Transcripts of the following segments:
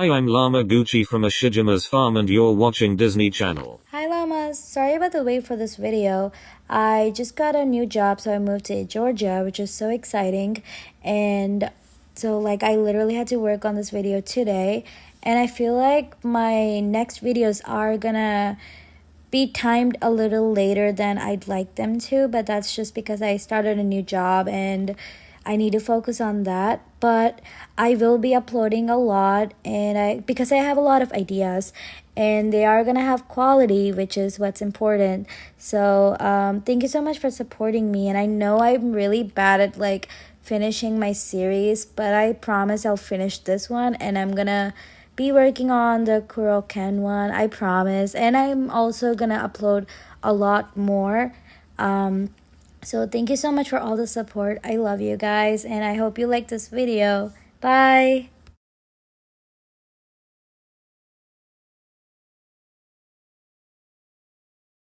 Hi, I'm Llama Gucci from Ashijima's farm and you're watching Disney Channel. Hi llamas, sorry about the wait for this video. I just got a new job, so I moved to Georgia, which is so exciting. And so I literally had to work on this video today, and I feel like my next videos are gonna be timed a little later than I'd like them to, but that's just because I started a new job and I need to focus on that. But I will be uploading a lot, and because I have a lot of ideas and they are gonna have quality, which is what's important. So thank you so much for supporting me, and I know I'm really bad at finishing my series, but I promise I'll finish this one, and I'm gonna be working on the Kuroken one, I promise. And I'm also gonna upload a lot more. So thank you so much for all the support. I love you guys, and I hope you like this video. Bye!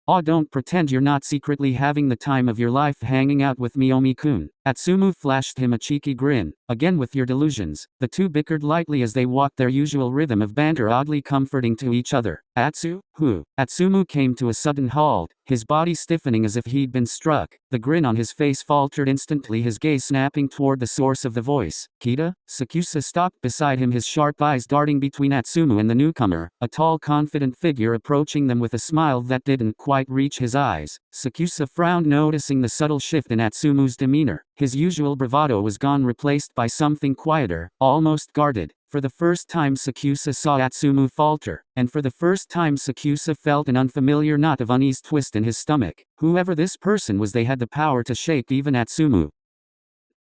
Aw, don't pretend you're not secretly having the time of your life hanging out with Miyomi-kun. Atsumu flashed him a cheeky grin. Again with your delusions. The two bickered lightly as they walked, their usual rhythm of banter oddly comforting to each other. Atsu? Who? Atsumu came to a sudden halt, his body stiffening as if he'd been struck. The grin on his face faltered instantly, his gaze snapping toward the source of the voice. Kita? Sakusa stopped beside him, his sharp eyes darting between Atsumu and the newcomer, a tall confident figure approaching them with a smile that didn't quite reach his eyes. Sakusa frowned, noticing the subtle shift in Atsumu's demeanor. His usual bravado was gone, replaced by something quieter, almost guarded. For the first time Sakusa saw Atsumu falter, and for the first time Sakusa felt an unfamiliar knot of unease twist in his stomach. Whoever this person was, they had the power to shake even Atsumu.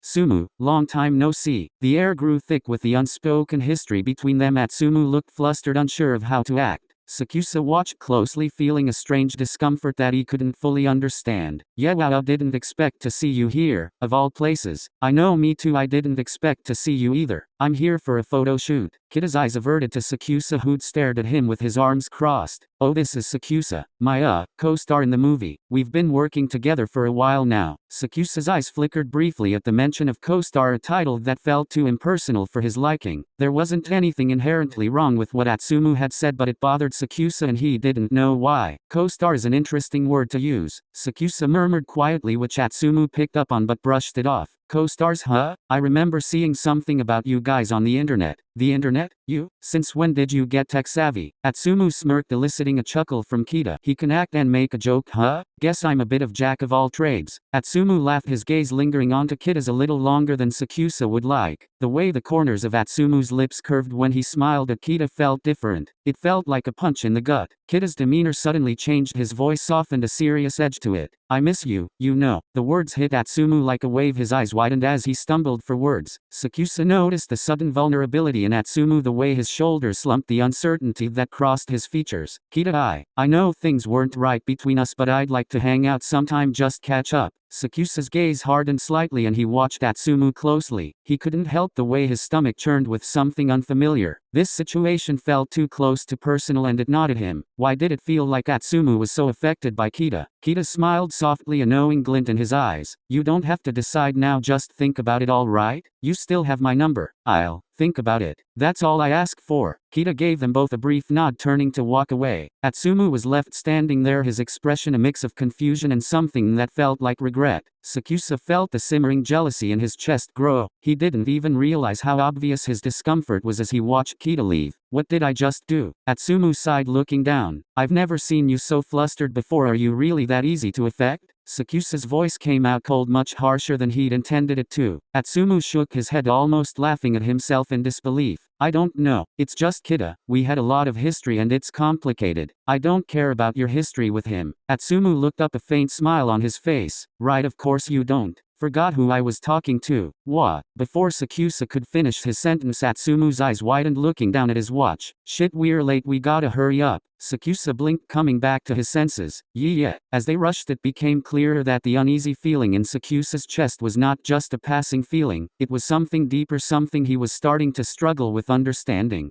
Sumu, long time no see. The air grew thick with the unspoken history between them. Atsumu looked flustered, unsure of how to act. Sakusa watched closely, feeling a strange discomfort that he couldn't fully understand. Yeah, wow, I didn't expect to see you here, of all places. I know, me too, I didn't expect to see you either. I'm here for a photo shoot. Kita's eyes averted to Sakusa, who'd stared at him with his arms crossed. Oh, this is Sakusa, my co-star in the movie. We've been working together for a while now. Sakusa's eyes flickered briefly at the mention of co-star, a title that felt too impersonal for his liking. There wasn't anything inherently wrong with what Atsumu had said, but it bothered Sakusa and he didn't know why. Co-star is an interesting word to use, Sakusa murmured quietly, which Atsumu picked up on but brushed it off. Co-stars, huh? I remember seeing something about you guys on the internet. The internet? You? Since when did you get tech savvy? Atsumu smirked, eliciting a chuckle from Kita. He can act and make a joke, huh? Guess I'm a bit of jack of all trades. Atsumu laughed, his gaze lingering onto Kita's a little longer than Sakusa would like. The way the corners of Atsumu's lips curved when he smiled at Kita felt different. It felt like a punch in the gut. Kita's demeanor suddenly changed, his voice softened, a serious edge to it. I miss you, you know. The words hit Atsumu like a wave, his eyes widened as he stumbled for words. Sakusa noticed the sudden vulnerability in Atsumu, the way his shoulders slumped, the uncertainty that crossed his features. Kita, I know things weren't right between us, but I'd like to hang out sometime, just catch up. Sakusa's gaze hardened slightly and he watched Atsumu closely. He couldn't help the way his stomach churned with something unfamiliar. This situation felt too close to personal and it gnawed at him. Why did it feel like Atsumu was so affected by Kita? Kita smiled softly, a knowing glint in his eyes. You don't have to decide now, just think about it, all right? You still have my number. I'll think about it. That's all I ask for. Kita gave them both a brief nod, turning to walk away. Atsumu was left standing there, his expression a mix of confusion and something that felt like regret. Sakusa felt the simmering jealousy in his chest grow. He didn't even realize how obvious his discomfort was as he watched Kita leave. What did I just do? Atsumu sighed, looking down. I've never seen you so flustered before. Are you really that easy to affect? Sakusa's voice came out cold, much harsher than he'd intended it to. Atsumu shook his head, almost laughing at himself in disbelief. I don't know. It's just Kita. We had a lot of history and it's complicated. I don't care about your history with him. Atsumu looked up, a faint smile on his face. Right, of course you don't. Forgot who I was talking to. What? Before Sakusa could finish his sentence, Atsumu's eyes widened, looking down at his watch. Shit, we're late, we gotta hurry up. Sakusa blinked, coming back to his senses. Yeah. As they rushed, it became clearer that the uneasy feeling in Sakusa's chest was not just a passing feeling. It was something deeper, something he was starting to struggle with understanding.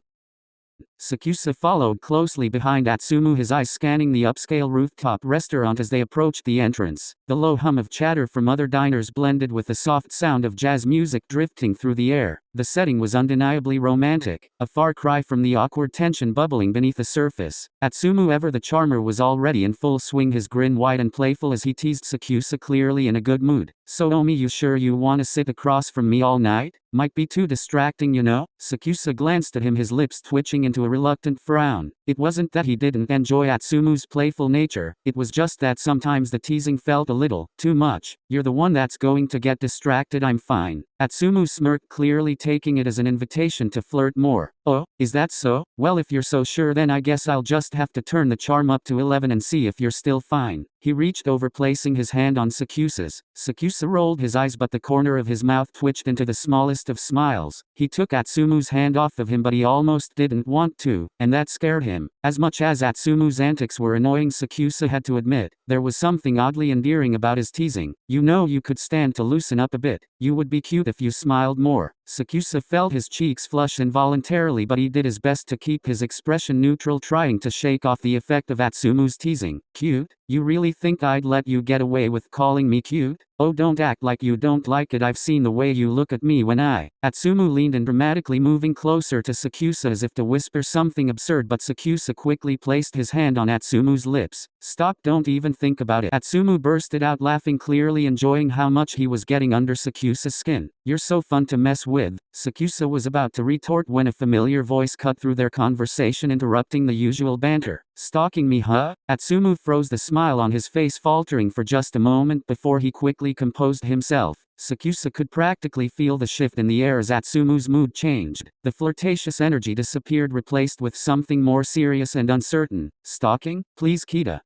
Sakusa followed closely behind Atsumu, his eyes scanning the upscale rooftop restaurant as they approached the entrance. The low hum of chatter from other diners blended with the soft sound of jazz music drifting through the air. The setting was undeniably romantic, a far cry from the awkward tension bubbling beneath the surface. Atsumu, ever the charmer, was already in full swing, his grin wide and playful as he teased Sakusa, clearly in a good mood. "So Omi, you sure you wanna sit across from me all night? Might be too distracting, you know?" Sakusa glanced at him, his lips twitching into a reluctant frown. It wasn't that he didn't enjoy Atsumu's playful nature, it was just that sometimes the teasing felt a little too much. "You're the one that's going to get distracted, I'm fine." Atsumu smirked, clearly taking it as an invitation to flirt more. "Oh, is that so? Well, if you're so sure, then I guess I'll just have to turn the charm up to 11 and see if you're still fine." He reached over, placing his hand on Sakusa's. Sakusa rolled his eyes, but the corner of his mouth twitched into the smallest of smiles. He took Atsumu's hand off of him, but he almost didn't want to, and that scared him. As much as Atsumu's antics were annoying, Sakusa had to admit, there was something oddly endearing about his teasing. "You know, you could stand to loosen up a bit. You would be cute if you smiled more." Sakusa felt his cheeks flush involuntarily, but he did his best to keep his expression neutral, trying to shake off the effect of Atsumu's teasing. "Cute? You really think I'd let you get away with calling me cute? Oh, don't act like you don't like it. I've seen the way you look at me when I..." Atsumu leaned in, dramatically moving closer to Sakusa as if to whisper something absurd, but Sakusa quickly placed his hand on Atsumu's lips. "Stop, don't even think about it." Atsumu bursted out laughing, clearly enjoying how much he was getting under Sakusa's skin. "You're so fun to mess with." Sakusa was about to retort when a familiar voice cut through their conversation, interrupting the usual banter. "Stalking me, huh?" Atsumu froze, the smile on his face faltering for just a moment before he quickly composed himself. Sakusa could practically feel the shift in the air as Atsumu's mood changed. The flirtatious energy disappeared, replaced with something more serious and uncertain. "Stalking? Please, Kita.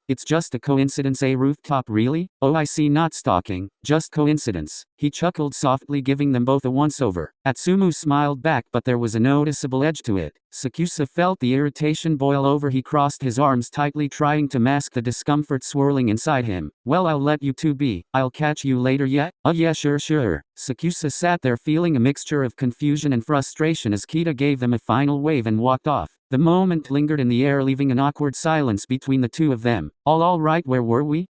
It's just a coincidence. A rooftop, really? Oh, I see, not stalking, just coincidence." He chuckled softly, giving them both a once-over. Atsumu smiled back, but there was a noticeable edge to it. Sakusa felt the irritation boil over. He crossed his arms tightly, trying to mask the discomfort swirling inside him. "Well, I'll let you two be. I'll catch you later, yeah?" Yeah, sure." Sakusa sat there feeling a mixture of confusion and frustration as Kita gave them a final wave and walked off. The moment lingered in the air, leaving an awkward silence between the two of them. All right, where were we?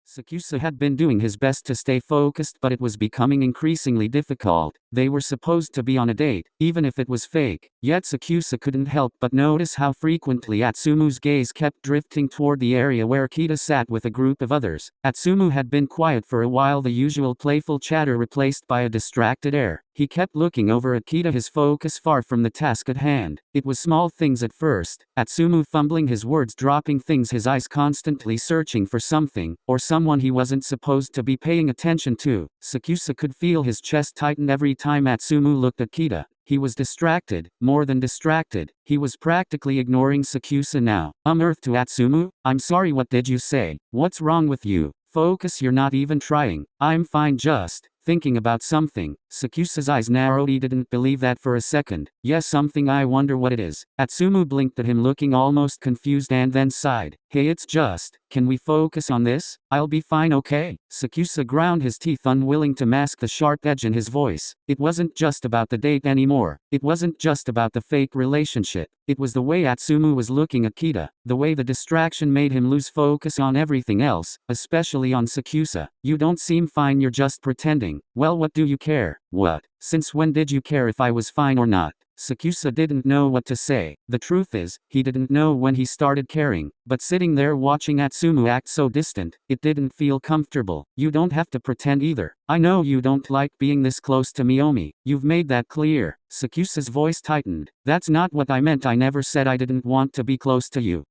Sakusa had been doing his best to stay focused, but it was becoming increasingly difficult. They were supposed to be on a date, even if it was fake. Yet Sakusa couldn't help but notice how frequently Atsumu's gaze kept drifting toward the area where Kita sat with a group of others. Atsumu had been quiet for a while, the usual playful chatter replaced by a distracted air. He kept looking over at Kita, his focus far from the task at hand. It was small things at first. Atsumu fumbling his words, dropping things, his eyes constantly searching for something, or someone he wasn't supposed to be paying attention to. Sakusa could feel his chest tighten every time Atsumu looked at Kita. He was distracted, more than distracted. He was practically ignoring Sakusa now. Earth to Atsumu, "I'm sorry, what did you say? What's wrong with you? Focus, you're not even trying." "I'm fine, just thinking about something." Sakusa's eyes narrowed. He didn't believe that for a second. "Yes, something, I wonder what it is." Atsumu blinked at him, looking almost confused, and then sighed. "Hey, it's just, can we focus on this? I'll be fine, okay?" Sakusa ground his teeth, unwilling to mask the sharp edge in his voice. It wasn't just about the date anymore. It wasn't just about the fake relationship. It was the way Atsumu was looking at Kita, the way the distraction made him lose focus on everything else, especially on Sakusa. "You don't seem fine, you're just pretending." "Well, what do you care?" "What? Since when did you care if I was fine or not?" Sakusa didn't know what to say. The truth is, he didn't know when he started caring. But sitting there watching Atsumu act so distant, it didn't feel comfortable. "You don't have to pretend either. I know you don't like being this close to me, Omi. You've made that clear." Sakusa's voice tightened. "That's not what I meant. I never said I didn't want to be close to you.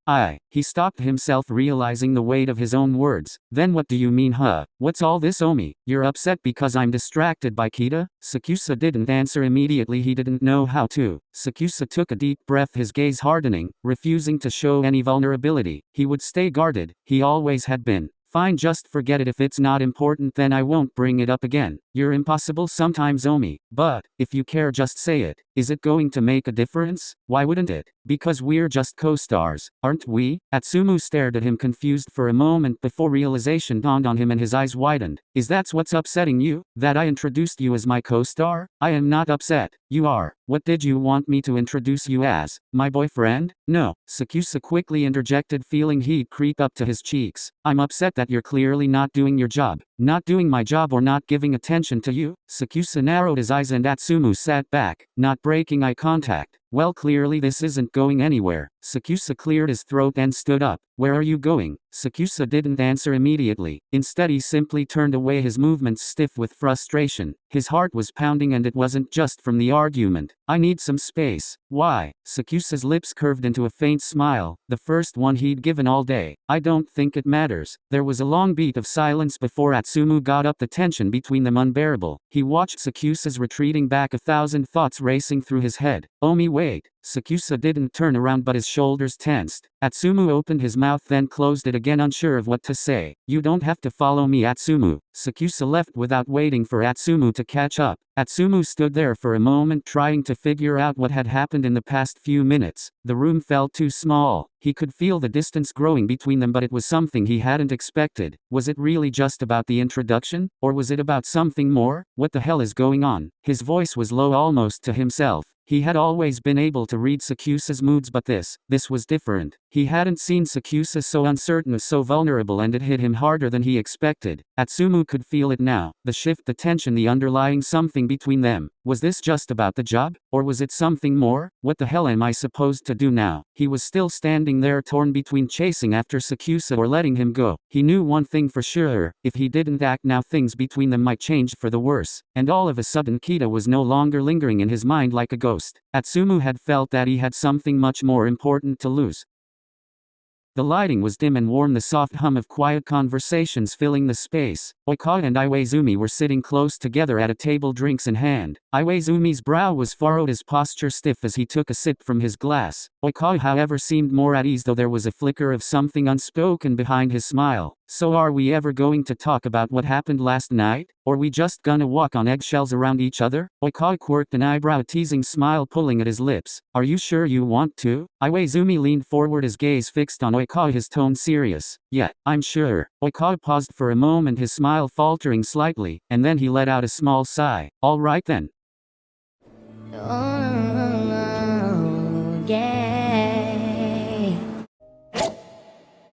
He stopped himself, realizing the weight of his own words. "Then what do you mean, huh? What's all this, Omi? You're upset because I'm distracted by Kita?" Sakusa didn't answer immediately. He didn't know how to. Sakusa took a deep breath, his gaze hardening, refusing to show any vulnerability. He would stay guarded. He always had been. "Fine, just forget it. If it's not important, then I won't bring it up again." "You're impossible sometimes, Omi. But, if you care, just say it. Is it going to make a difference?" "Why wouldn't it? Because we're just co-stars, aren't we?" Atsumu stared at him, confused for a moment before realization dawned on him and his eyes widened. "Is that what's upsetting you? That I introduced you as my co-star?" "I am not upset. You are. What did you want me to introduce you as? My boyfriend?" "No," Sakusa quickly interjected, feeling heat creep up to his cheeks. "I'm upset that you're clearly not doing your job. Not doing my job or not giving attention to you? Sakusa narrowed his eyes and Atsumu sat back, not breaking eye contact. Well, clearly this isn't going anywhere. Sakusa cleared his throat and stood up. Where are you going? Sakusa didn't answer immediately. Instead he simply turned away, his movements stiff with frustration. His heart was pounding, and it wasn't just from the argument. I need some space. Why? Sakusa's lips curved into a faint smile, the first one he'd given all day. I don't think it matters. There was a long beat of silence before Atsumu got up, the tension between them unbearable. He watched Sakusa's retreating back, 1,000 thoughts racing through his head. Omi, wait. Sakusa didn't turn around, but his shoulders tensed. Atsumu opened his mouth then closed it again, unsure of what to say. You don't have to follow me, Atsumu. Sakusa left without waiting for Atsumu to catch up. Atsumu stood there for a moment, trying to figure out what had happened in the past few minutes. The room felt too small. He could feel the distance growing between them, but it was something he hadn't expected. Was it really just about the introduction? Or was it about something more? What the hell is going on? His voice was low, almost to himself. He had always been able to read Sakusa's moods, but this was different. He hadn't seen Sakusa so uncertain or so vulnerable, and it hit him harder than he expected. Atsumu could feel it now. The shift, the tension, the underlying something between them. Was this just about the job? Or was it something more? What the hell am I supposed to do now? He was still standing there, torn between chasing after Sakusa or letting him go. He knew one thing for sure: if he didn't act now, things between them might change for the worse. And all of a sudden Kita was no longer lingering in his mind like a ghost. Atsumu had felt that he had something much more important to lose. The lighting was dim and warm, the soft hum of quiet conversations filling the space. Oikawa and Iwaizumi were sitting close together at a table, drinks in hand. Iwaizumi's brow was furrowed, his posture stiff as he took a sip from his glass. Oikawa, however, seemed more at ease, though there was a flicker of something unspoken behind his smile. So are we ever going to talk about what happened last night? Or we just gonna walk on eggshells around each other? Oikawa quirked an eyebrow, a teasing smile pulling at his lips. Are you sure you want to? Iwaizumi leaned forward, his gaze fixed on Oikawa, his tone serious. Yeah, I'm sure. Oikawa paused for a moment, his smile faltering slightly, and then he let out a small sigh. All right then.